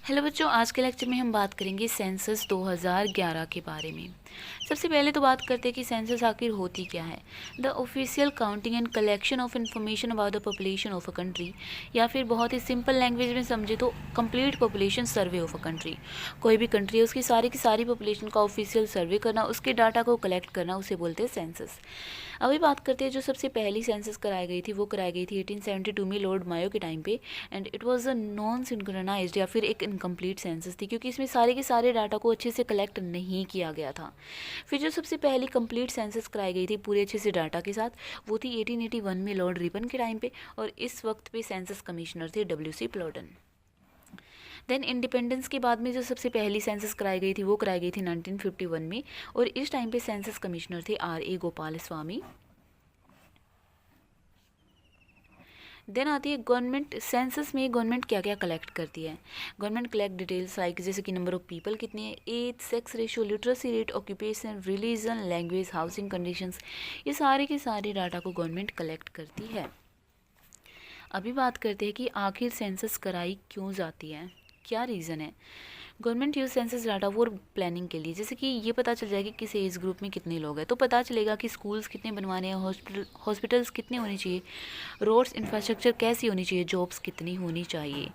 Hello बच्चों, आज के लेक्चर में हम बात करेंगे सेंसस 2011 के बारे में। सबसे पहले तो बात करते हैं कि सेंसस आखिर होती क्या है। The official counting and collection of information about the population of a country, या फिर बहुत ही सिंपल लैंग्वेज में समझे तो complete population survey of a country. कोई भी कंट्री है उसकी की सारी पॉपुलेशन का ऑफिशियल सर्वे करना, उसके डाटा को कलेक्ट करना, उसे बोलते हैं सेंसस। अभी बात करते हैं जो सबसे पहली सेंसस कराई गई थी, वो कराई गई थी 1872 में लॉर्ड मायो के टाइम पे। And it was a non synchronized या फिर एक इनकम्प्लीट सेंसस थी, क्योंकि इसमें सारे के सारे डाटा को अच्छे से कलेक्ट नहीं किया गया था। फिर जो सबसे पहली कंप्लीट सेंसस कराई गई थी पूरे अच्छे से डाटा के साथ, वो थी 1881 में लॉर्ड रिपन के टाइम पे, और इस वक्त पे सेंसस कमिश्नर थे डब्ल्यू.सी. प्लॉडन। देन इंडिपेंडेंस के बाद में जो सबसे पहली सेंसस कराई गई थी, वो कराई गई थी 1951 में, और इस टाइम पे सेंसस कमिश्नर थे R.A. गोपाल स्वामी। देन आती है गवर्नमेंट। सेंसस में गवर्नमेंट क्या क्या कलेक्ट करती है। गवर्नमेंट कलेक्ट डिटेल्स लाइक जैसे कि नंबर ऑफ पीपल कितने हैं, age, sex ratio, literacy rate, occupation, religion, language, housing conditions, ये सारे के सारे डाटा को गवर्नमेंट कलेक्ट करती है। अभी बात करते हैं कि आखिर सेंसस कराई क्यों जाती है, क्या रीज़न है। Government use census data for planning के लिए, जैसे कि ये पता चल जाएगा कि किस एज ग्रुप में कितने लोग हैं, तो पता चलेगा कि स्कूल्स कितने बनवाने हैं, हॉस्पिटल्स कितने होने चाहिए, रोड्स इंफ्रास्ट्रक्चर कैसी होनी चाहिए, जॉब्स कितनी होनी चाहिए।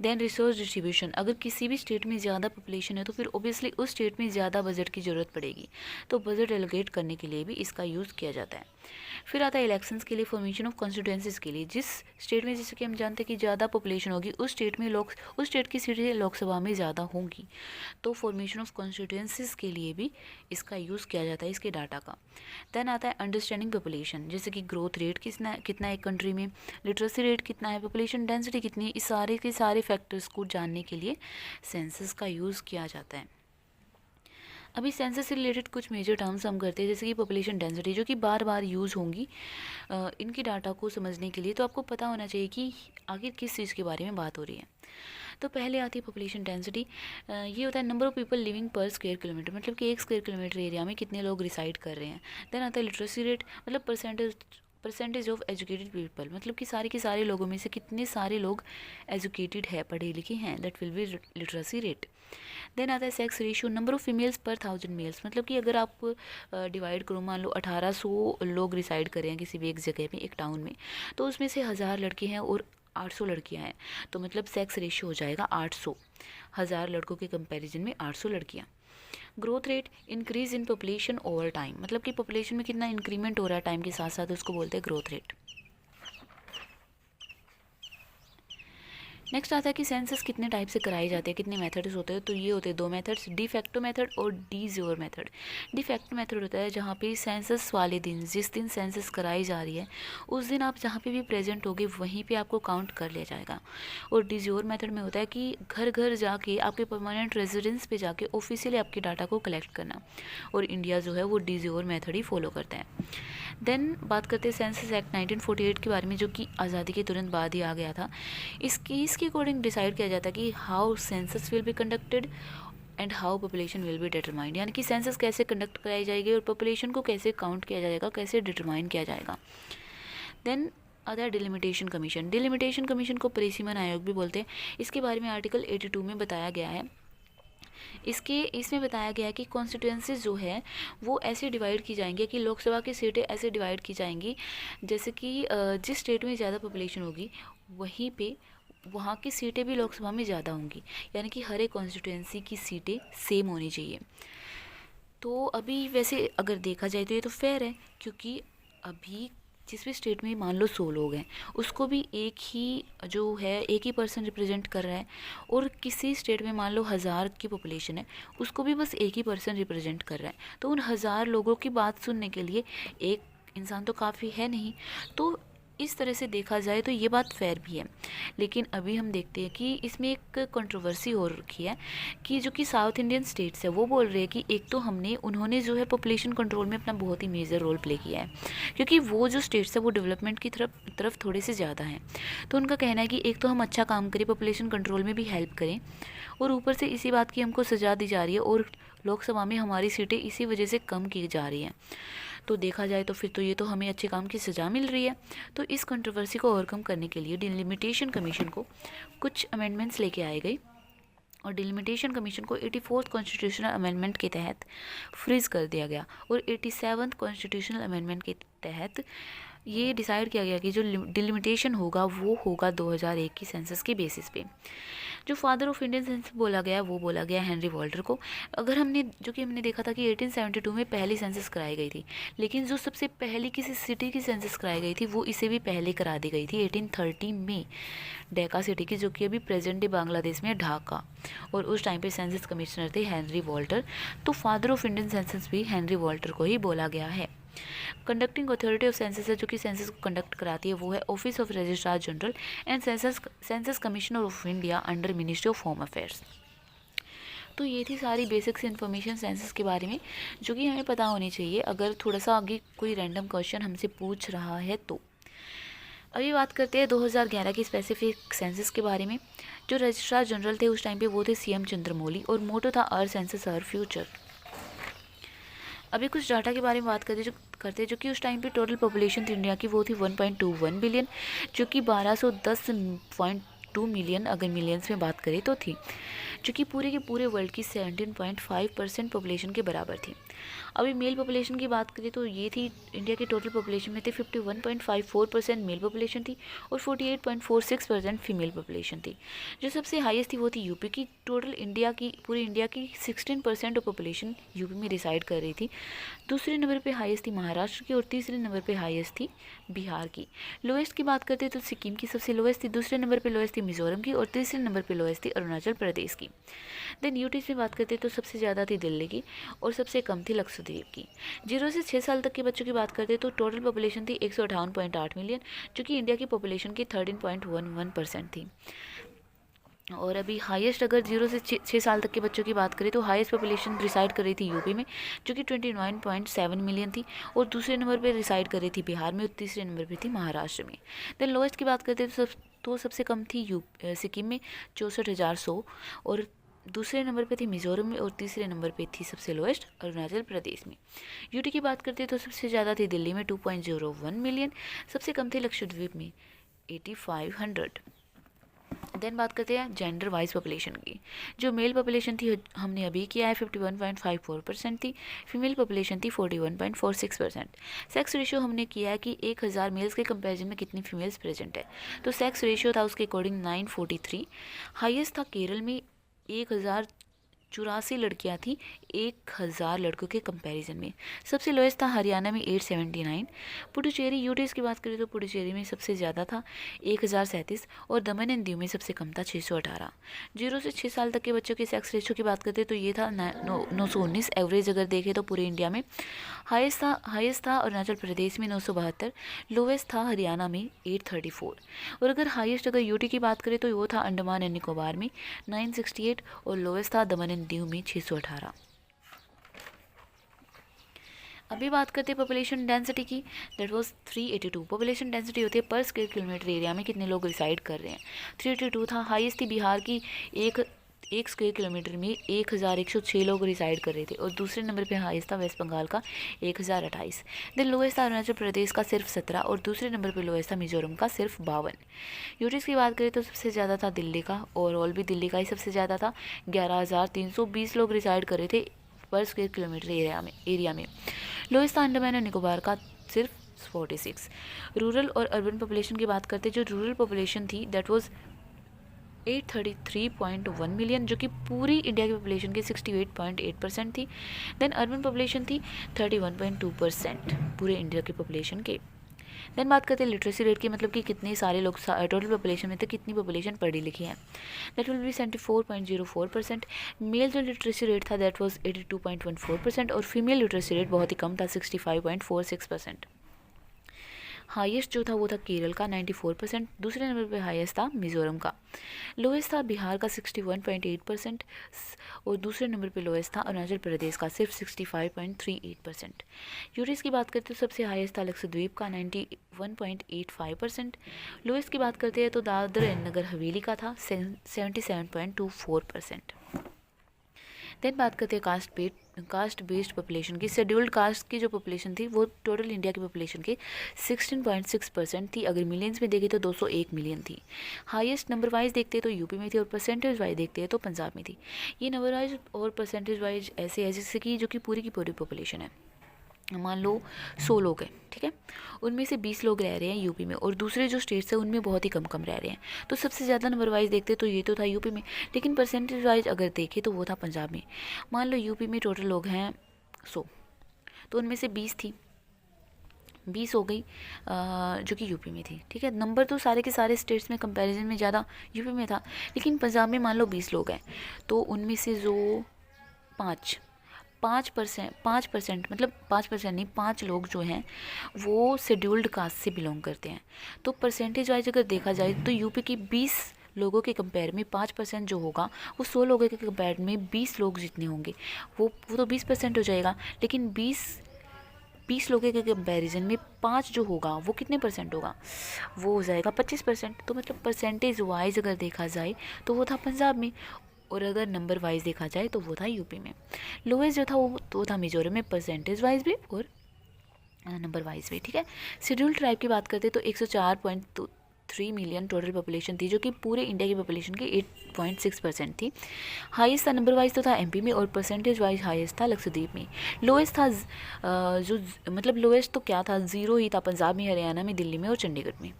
देन रिसोर्स डिस्ट्रीब्यूशन, अगर किसी भी स्टेट में ज़्यादा पॉपुलेशन है तो फिर ऑब्वियसली उस स्टेट में ज़्यादा बजट की ज़रूरत पड़ेगी, तो बजट एलोकेट करने के लिए भी इसका यूज़ किया जाता है। फिर आता है इलेक्शंस के लिए, फॉर्मेशन ऑफ कॉन्स्टिट्यूंसीज के लिए, जिस स्टेट में जैसे कि हम जानते हैं कि ज़्यादा पॉपुलेशन होगी उस स्टेट में उस स्टेट की सीटें लोकसभा में ज़्यादा होंगी, तो फॉर्मेशन ऑफ कॉन्स्टिट्यूंसीज के लिए भी इसका यूज़ किया जाता है इसके डाटा का। देन आता है अंडरस्टैंडिंग पॉपुलेशन, जैसे कि ग्रोथ रेट कितना कितना है कंट्री में, लिटरेसी रेट कितना है, पॉपुलेशन डेंसिटी कितनी है, इस सारे के सारे फैक्टर्स को जानने के लिए सेंसस का यूज़ किया जाता है। अभी सेंसस से रिलेटेड कुछ मेजर टर्म्स हम करते हैं, जैसे कि पॉपुलेशन डेंसिटी, जो कि बार बार यूज़ होंगी इनकी डाटा को समझने के लिए, तो आपको पता होना चाहिए कि आखिर किस चीज़ के बारे में बात हो रही है। तो पहले आती है पॉपुलेशन डेंसिटी। ये होता है नंबर ऑफ पीपल लिविंग पर स्क्वायर किलोमीटर, मतलब कि 1 स्क्वायर किलोमीटर एरिया में कितने लोग रिसाइड कर रहे हैं। देन आता है लिटरेसी रेट, मतलब परसेंटेज ऑफ एजुकेटेड पीपल, मतलब कि सारे के सारे लोगों में से कितने सारे लोग एजुकेटेड है, पढ़े लिखे हैं, that will be literacy rate. Then आता है sex ratio, number of females पर 1000 मेल्स, मतलब कि अगर आप डिवाइड करो, मान लो 1800 लोग रिसाइड कर रहे हैं किसी भी एक जगह में, एक टाउन में, तो उसमें से 1000 लड़के हैं और 800 लड़कियां हैं, तो मतलब सेक्स रेशियो हो जाएगा 800, 1000 लड़कों के कंपैरिजन में 800 लड़कियां। Growth rate, increase in population over time, मतलब कि पॉपुलेशन में कितना इंक्रीमेंट हो रहा है टाइम के साथ साथ, उसको बोलते हैं ग्रोथ रेट। नेक्स्ट आता है कि सेंसस कितने टाइप से कराई जाती है, कितने मेथड्स होते हैं, तो ये होते हैं दो मेथड्स, डी फैक्टो मेथड और de jure method. De facto method होता है जहाँ पे सेंसस वाले दिन, जिस दिन सेंसस कराई जा रही है उस दिन आप जहाँ पे भी प्रेजेंट होगे वहीं पे आपको काउंट कर लिया जाएगा। और डी ज़्योर मेथड में होता है कि घर घर जाके, आपके परमानेंट रेजिडेंस पे जाके ऑफिशियली आपके डाटा को कलेक्ट करना, और इंडिया जो है वो डी ज़्योर मेथड ही फॉलो करता है। देन बात करते हैं सेंसस एक्ट 1948 के बारे में, जो कि आज़ादी के तुरंत बाद ही आ गया था। इसके अकॉर्डिंग डिसाइड किया जाता है कि how census will be conducted and how population will be determined, यानी कि सेंसस कैसे कंडक्ट कराई जाएगी और पॉपुलेशन को कैसे काउंट किया जाएगा, कैसे डिटरमाइन किया जाएगा। देन आता है डिलिमिटेशन कमीशन। डिलिमिटेशन कमीशन को परिसीमन आयोग भी बोलते हैं। इसके बारे में आर्टिकल 82 में बताया गया है। इसमें बताया गया है कि कॉन्स्टिट्यूंसीज जो है वो ऐसे डिवाइड की जाएंगी कि लोकसभा की सीटें ऐसे डिवाइड की जाएंगी, जैसे कि जिस स्टेट में ज़्यादा पॉपुलेशन होगी वहीं पे वहाँ की सीटें भी लोकसभा में ज़्यादा होंगी, यानी कि हर एक कॉन्स्टिट्यूंसी की सीटें सेम होनी चाहिए। तो अभी वैसे अगर देखा जाए तो ये तो फेयर है, क्योंकि अभी जिस भी स्टेट में मान लो 100 लोग हैं, उसको भी एक ही जो है एक ही पर्सन रिप्रेजेंट कर रहा है, और किसी स्टेट में मान लो 1000 की पॉपुलेशन है, उसको भी बस एक ही पर्सन रिप्रेजेंट कर रहा है, तो उन 1000 लोगों की बात सुनने के लिए एक इंसान तो काफ़ी है नहीं। तो इस तरह से देखा जाए तो ये बात फेयर भी है। लेकिन अभी हम देखते हैं कि इसमें एक कंट्रोवर्सी हो रखी है कि जो कि साउथ इंडियन स्टेट्स है वो बोल रहे हैं कि एक तो उन्होंने जो है पॉपुलेशन कंट्रोल में अपना बहुत ही मेजर रोल प्ले किया है, क्योंकि वो जो स्टेट्स है वो डेवलपमेंट की तरफ थोड़े से ज़्यादा हैं। तो उनका कहना है कि एक तो हम अच्छा काम करें, पॉपुलेशन कंट्रोल में भी हेल्प करें, और ऊपर से इसी बात की हमको सजा दी जा रही है, और लोकसभा में हमारी सीटें इसी वजह से कम की जा रही हैं। तो देखा जाए तो फिर तो ये तो हमें अच्छे काम की सज़ा मिल रही है। तो इस कंट्रोवर्सी को ओवरकम करने के लिए डिलिमिटेशन कमीशन को कुछ अमेंडमेंट्स लेके आए गए, और डिलिमिटेशन कमीशन को 84th कॉन्स्टिट्यूशनल अमेंडमेंट के तहत फ्रीज कर दिया गया और 87th कॉन्स्टिट्यूशनल अमेंडमेंट के तहत ये डिसाइड किया गया कि जो डिलिमिटेशन होगा वो होगा 2001 की सेंसस के बेसिस पे। जो फादर ऑफ इंडियन सेंसस बोला गया वो बोला गया हेनरी वॉल्टर को। अगर हमने देखा था कि 1872 में पहली सेंसस कराई गई थी, लेकिन जो सबसे पहली किसी सिटी की सेंसस कराई गई थी वो इसे भी पहले करा दी गई थी 1830 में, ढाका सिटी की, जो कि अभी प्रेजेंट डे बांग्लादेश में ढाका। और उस टाइम पे सेंसस कमिश्नर थे हेनरी वॉल्टर। तो फादर ऑफ इंडियन सेंसस भी हेनरी वॉल्टर को ही बोला गया है। कंडक्टिंग अथॉरिटी ऑफ सेंसस है, जो कि सेंसस को कंडक्ट कराती है, वो है office of registrar general and census commissioner of India under ministry of home affairs. तो ये थी सारी बेसिक्स इन्फॉर्मेशन सेंसस के बारे में जो कि हमें पता होनी चाहिए अगर थोड़ा सा आगे कोई रैंडम क्वेश्चन हमसे पूछ रहा है तो। अभी बात करते हैं 2011 की स्पेसिफिक सेंसस के बारे में। जो रजिस्ट्रार जनरल थे उस टाइम पे वो थे CM चंद्रमौली और मोटो था आवर सेंसस आवर फ्यूचर। अभी कुछ डाटा के बारे में बात करते जो कि उस टाइम पे टोटल पॉपुलेशन थी इंडिया की वो थी 1.21 बिलियन, जो कि 1210.2 मिलियन अगर मिलियंस में बात करें तो थी, जो कि पूरे के पूरे वर्ल्ड की 17.5% पॉपुलेशन के बराबर थी। अभी मेल पॉपुलेशन की बात करें तो ये थी इंडिया की टोटल पॉपुलेशन में थे 51.54% मेल पॉपुलेशन थी और 48.46% फीमेल पॉपुलेशन थी। जो सबसे हाईएस्ट थी वो थी यूपी की। टोटल पूरी इंडिया की 16% ऑफ पॉपुलेशन यूपी में रिसाइड कर रही थी। दूसरे नंबर पे हाईएस्ट थी महाराष्ट्र की और तीसरे नंबर पे हाईएस्ट थी बिहार की। लोएस्ट की बात करते तो सिक्किम की सबसे लोएस्ट थी, दूसरे नंबर पे लोएस्ट थी मिजोरम की और तीसरे नंबर पे लोएस्ट थी अरुणाचल प्रदेश की। देन यूटीज में बात करते तो सबसे ज़्यादा थी दिल्ली की और सबसे कम थी लक्षद्वीप की। 0 से 6 साल तक के बच्चों की बात करते तो टोटल पॉपुलेशन थी 158.8 मिलियन, जो कि इंडिया की पॉपुलेशन की 13.11% थी। और अभी हाईएस्ट अगर 0 से 6 साल तक के बच्चों की बात करें तो हाईएस्ट पॉपुलेशन रिसाइड कर रही थी यूपी में, जो कि 29.7 मिलियन थी और दूसरे नंबर पे रिसाइड कर रही थी बिहार में और तीसरे नंबर पे थी महाराष्ट्र में। देन लोएस्ट की बात करते तो सबसे कम थी सिक्किम में 64,100 और दूसरे नंबर पे थी मिजोरम में और तीसरे नंबर पे थी सबसे लोएस्ट अरुणाचल प्रदेश में। यूटी की बात करते तो सबसे ज़्यादा थी दिल्ली में 2.01 मिलियन, सबसे कम थी लक्षद्वीप में 8500। देन बात करते हैं जेंडर वाइज पॉपुलेशन की। जो मेल पॉपुलेशन थी हमने अभी किया है 51.54% थी, फीमेल पॉपुलेशन थी 41.46%। सेक्स रेशियो हमने किया है कि 1000 मेल्स के कंपैरिजन में कितनी फीमेल्स प्रेजेंट है, तो सेक्स रेशियो था उसके अकॉर्डिंग 943। हाईएस्ट था केरल में 1084 लड़कियां थी 1000 लड़कों के कंपैरिजन में। सबसे लोएस्ट था हरियाणा में 879। पुडुचेरी यूटीज की बात करें तो पुडुचेरी में सबसे ज़्यादा था 1037 और दमन एंड दीव में सबसे कम था 618। 0 से 6 साल तक के बच्चों के सेक्स रेशियो की बात करते तो ये था 919 एवरेज अगर देखें तो पूरे इंडिया में। हाईएस्ट था अरुणाचल प्रदेश में 972, लोवेस्ट था हरियाणा में 834। और अगर हाईएस्ट अगर यूटी की बात करें तो वो था अंडमान एंड निकोबार में 968 और लोवेस्ट था दमन एंड दीव में 618। अभी बात करते हैं पॉपुलेशन डेंसिटी की, दैट वाज 382। पॉपुलेशन डेंसिटी होती है पर स्क्वायर किलोमीटर एरिया में कितने लोग रिसाइड कर रहे हैं। 382 था। हाईएस्ट थी बिहार की, एक स्क्वायर किलोमीटर में 1106 लोग रिसाइड कर रहे थे और दूसरे नंबर पे हाईएस्ट था वेस्ट बंगाल का 1028। देन लोएस्ट था अरुणाचल प्रदेश का सिर्फ 17 और दूसरे नंबर पे लोएस्ट था मिजोरम का सिर्फ 52। यूटीज की बात करें तो सबसे ज़्यादा था दिल्ली का, ओवरऑल भी दिल्ली का ही सबसे ज़्यादा था, 11,320 लोग रिसाइड कर रहे थे पर स्क्वायर किलोमीटर एरिया में। लोएस्ट था अंडमान एंड निकोबार का सिर्फ 46। रूरल और अर्बन पॉपुलेशन की बात करते जो रूरल पॉपुलेशन थी दैट वाज 833.1 मिलियन, जो कि पूरी इंडिया की पॉपुलेशन की 68.8% थी। देन अर्बन पॉपुलेशन थी 31.2% पूरे इंडिया की पॉपुलेशन के। देन बात करते हैं लिटरेसी रेट की, मतलब कि कितने सारे लोग टोटल पॉपुलेशन में थे कितनी पॉपुलेशन पढ़ी लिखी है। That will B 74.04%। मेल जो लिटरेसी रेट था दैट वाज 82.14% और फीमेल लिटरेसी रेट बहुत ही कम था 65.46%। हाईएस्ट जो था वो था केरल का 94%, दूसरे नंबर पे हाईएस्ट था मिजोरम का। लोएस्ट था बिहार का 61.8% और दूसरे नंबर पे लोएस्ट था अरुणाचल प्रदेश का सिर्फ 65.38%। यूटीज की बात करते तो सबसे हाईएस्ट था लक्षद्वीप का 91.85%। लोएस्ट की बात करते हैं तो दादर एंड नगर हवेली का था 77.24%। देन बात करते हैं कास्ट बेस्ड पॉपुलेशन की। शेड्यूल्ड कास्ट की जो पॉपुलेशन थी वो टोटल इंडिया की पॉपुलेशन के 16.6% थी। अगर मिलियंस में देखें तो 201 मिलियन थी। हाईएस्ट नंबर वाइज देखते हैं तो यूपी में थी, और परसेंटेज वाइज देखते हैं तो पंजाब में थी। ये नंबर वाइज और परसेंटेज वाइज ऐसे है जैसे कि जो कि पूरी की पूरी पॉपुलेशन है। मान लो 100 लोग हैं, ठीक है, उनमें से 20 लोग रह रहे हैं यूपी में, और दूसरे जो स्टेट्स हैं उनमें बहुत ही कम कम रह रहे हैं। तो सबसे ज़्यादा नंबर वाइज देखते तो ये तो था यूपी में, लेकिन परसेंटेज वाइज अगर देखें तो वो था पंजाब में। मान लो यूपी में टोटल लोग हैं 100, तो उनमें से 20 थी, 20 हो गई जो कि यूपी में थी, ठीक है। नंबर तो सारे के सारे स्टेट्स में कंपैरिजन में ज़्यादा यूपी में था, लेकिन पंजाब में मान लो 20 लोग हैं, तो उनमें से जो 5% मतलब 5% नहीं, 5 लोग जो हैं वो शेड्यूल्ड कास्ट से बिलोंग करते हैं। तो परसेंटेज वाइज अगर देखा जाए तो यूपी की 20 लोगों के कंपेयर में 5% जो होगा वो 100 लोगों के कंपेयर में 20 लोग जितने होंगे वो तो 20% हो जाएगा। लेकिन 20 लोगों के कंपैरिजन में 5 जो होगा वो कितने परसेंट होगा, वो हो जाएगा 25%। तो मतलब परसेंटेज वाइज अगर देखा जाए तो वो था पंजाब में, और अगर नंबर वाइज देखा जाए तो वो था यूपी में। लोएस्ट जो था वो तो था मिजोरम में, परसेंटेज वाइज भी और नंबर वाइज भी, ठीक है। शेड्यूल्ड ट्राइब की बात करते तो 104.3 मिलियन टोटल पॉपुलेशन थी, जो कि पूरे इंडिया की पॉपुलेशन की 8.6% थी। हाईएस्ट था नंबर वाइज तो था एमपी में, और परसेंटेज वाइज हाईएस्ट था लक्षद्वीप में। लोएस्ट था जो मतलब लोएस्ट तो क्या था, 0 ही था पंजाब में, हरियाणा में, दिल्ली में और चंडीगढ़ में।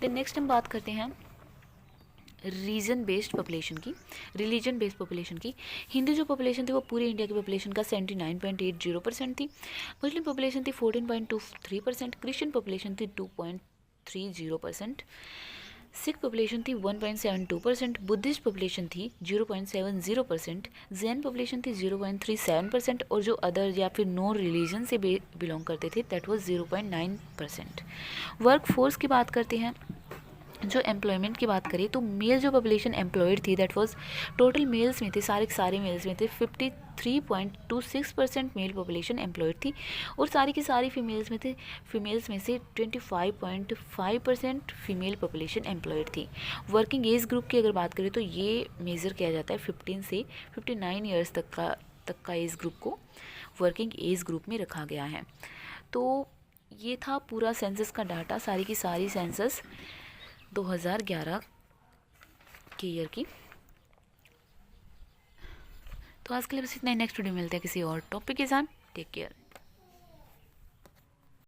देन नेक्स्ट हम बात करते हैं रीजन बेस्ड पॉपुलेशन की, रिलीजन बेस्ड पॉपुलेशन की। हिंदू जो पॉपुलेशन थी वो पूरी इंडिया की पॉपुलेशन का 79.80% थी। मुस्लिम पॉपुलेशन थी 14.23%, क्रिश्चियन पॉपुलेशन थी 2.30%, सिख पॉपुलेशन थी 1.72%, बुद्धिस्ट पॉपुलेशन थी 0.70%, जैन पॉपुलेशन थी 0.37%, और जो अदर या फिर नॉन रिलीजन से बिलोंग करते थे दैट वाज 0.9%। वर्क फोर्स की बात करते हैं, जो एम्प्लॉयमेंट की बात करें तो मेल जो पॉपुलेशन एम्प्लॉयड थी दैट वाज टोटल मेल्स में थे, सारे के सारे मेल्स में थे 53.26% मेल पॉपुलेशन एम्प्लॉयड थी, और सारी की सारी फीमेल्स में से 25.5% फीमेल पॉपुलेशन एम्प्लॉयड थी। वर्किंग एज ग्रुप की अगर बात करें तो ये मेज़र किया जाता है 15 से 59 ईयर्स तक का एज ग्रुप को वर्किंग एज ग्रुप में रखा गया है। तो ये था पूरा सेंसस का डाटा, सारी की सारी सेंसस 2011 के ईयर की। तो आज के लिए बस इतना ही, नेक्स्ट वीडियो मिलते हैं किसी और टॉपिक के साथ। Take care.